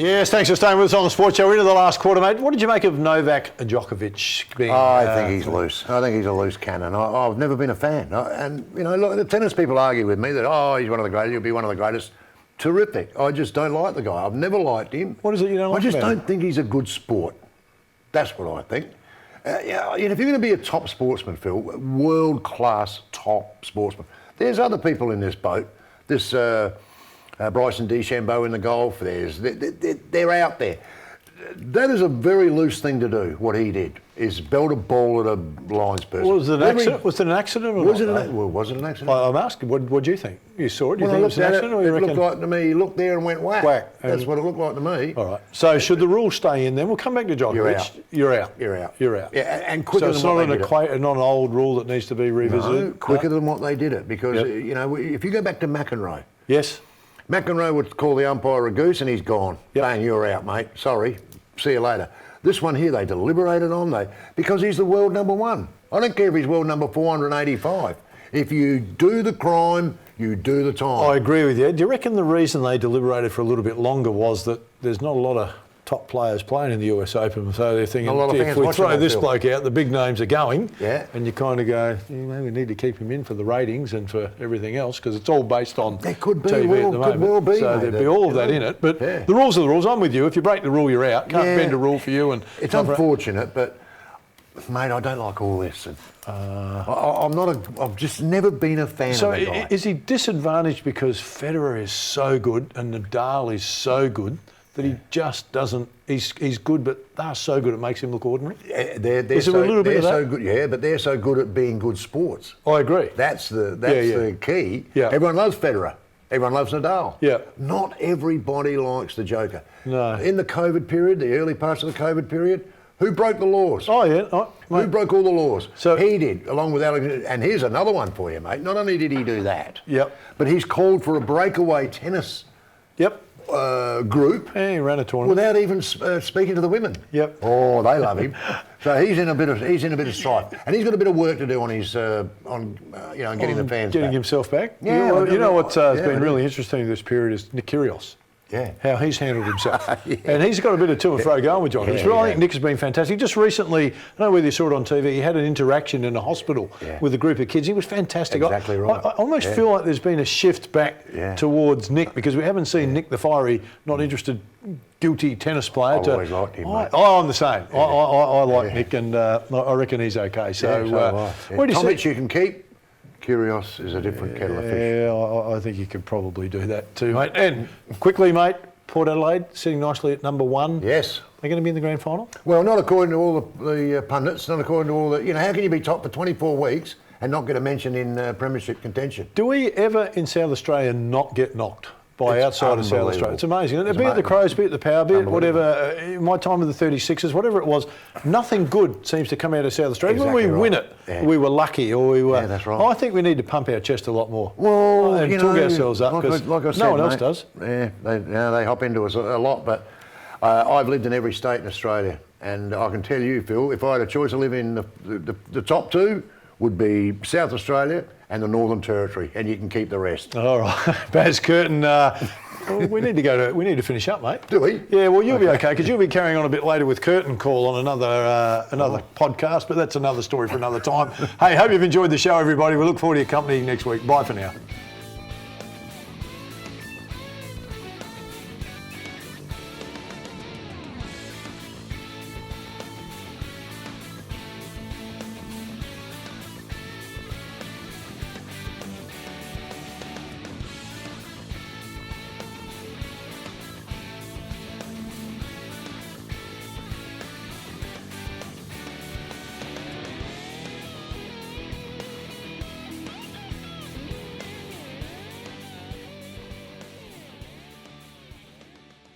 Yes, thanks for staying with us on the Sports Show. We're into the last quarter, mate. What did you make of Novak Djokovic being... I think he's loose. I think he's a loose cannon. I've never been a fan. Look, the tennis people argue with me that, he's one of the greatest, he'll be one of the greatest. Terrific. I just don't like the guy. I've never liked him. What is it you don't like I just about him? don't think he's a good sport. That's what I think. If you're going to be a top sportsman, Phil, world-class top sportsman, there's other people in this boat. This Bryson DeChambeau in the golf, they're out there. That is a very loose thing to do, what he did, is belt a ball at a lines person. Was it an accident? Was it an accident or was not? Was it an accident? I'm asking, what do you think? You saw it? Do you think it was an accident? Or it you reckon... looked like to me, he looked there and went whack. Whack. That's what it looked like to me. All right. So should the rule stay in then? We'll come back to Djokovic. You're out. Yeah, and quicker so than it's not an old rule that needs to be revisited? No, quicker than what they did it. Because, if you go back to McEnroe. Yes. McEnroe would call the umpire a goose and he's gone. Yep. Bang, you're out, mate. Sorry. See you later. This one here, they deliberated on, because he's the world number one. I don't care if he's world number 485. If you do the crime, you do the time. I agree with you. Do you reckon the reason they deliberated for a little bit longer was that there's not a lot of top players playing in the US Open, so they're thinking, if we throw this bloke out, the big names are going, and you kind of go, we need to keep him in for the ratings and for everything else, because it's all based on TV at the moment. So there'd be all of that in it, but the rules are the rules. I'm with you. If you break the rule, you're out. Can't bend a rule for you. And it's unfortunate, but mate, I don't like all this. I've just never been a fan of that guy. Is he disadvantaged because Federer is so good and Nadal is so good that he just doesn't? He's good, but they're so good it makes him look ordinary. Is it a little bit of that? So good, but they're so good at being good sports. I agree. That's the key. Yeah. Everyone loves Federer. Everyone loves Nadal. Yeah. Not everybody likes the Joker. No. In the COVID period, the early parts of the COVID period, who broke the laws? Who broke all the laws? So he did, along with Alex. And here's another one for you, mate. Not only did he do that, but he's called for a breakaway tennis group. He ran a tournament without even speaking to the women. Yep. Oh, they love him. So he's in a bit of strife, and he's got a bit of work to do on his getting the fans getting back. Himself back. Yeah. You know what's been really interesting this period is Nick Kyrgios. Yeah. How he's handled himself. And he's got a bit of to and fro going with Djokovic. But I think Nick has been fantastic. Just recently, I don't know whether you saw it on TV, he had an interaction in a hospital with a group of kids. He was fantastic. Exactly right. I almost feel like there's been a shift back towards Nick, because we haven't seen Nick the fiery, not interested, guilty tennis player. I've always liked him, mate. I'm the same. I like Nick, and I reckon he's okay. So, where do you Tomic you can keep. Kyrgios is a different kettle of fish. Yeah, I think you could probably do that too, mate. And quickly, mate, Port Adelaide sitting nicely at number one. Yes. They're going to be in the grand final? Well, not according to all the pundits, not according to all the... how can you be top for 24 weeks and not get a mention in premiership contention? Do we ever in South Australia not get knocked by outside of South Australia? It's amazing. Isn't it? Be it the Crows, be it the Power, be it whatever, my time with the 36ers, whatever it was, nothing good seems to come out of South Australia. When we win it, we were lucky, or we were... Yeah, that's right. I think we need to pump our chest a lot more. Well, and talk ourselves up, because like I said, no one else does. Yeah, they hop into us a lot, but I've lived in every state in Australia, and I can tell you, Phil, if I had a choice of living in the top two, would be South Australia and the Northern Territory, and you can keep the rest. All right, Baz Curtin. We need to finish up, mate. Do we? Yeah. Well, you'll be okay, because you'll be carrying on a bit later with Curtin Call on another podcast, but that's another story for another time. Hey, hope you've enjoyed the show, everybody. We look forward to your company next week. Bye for now.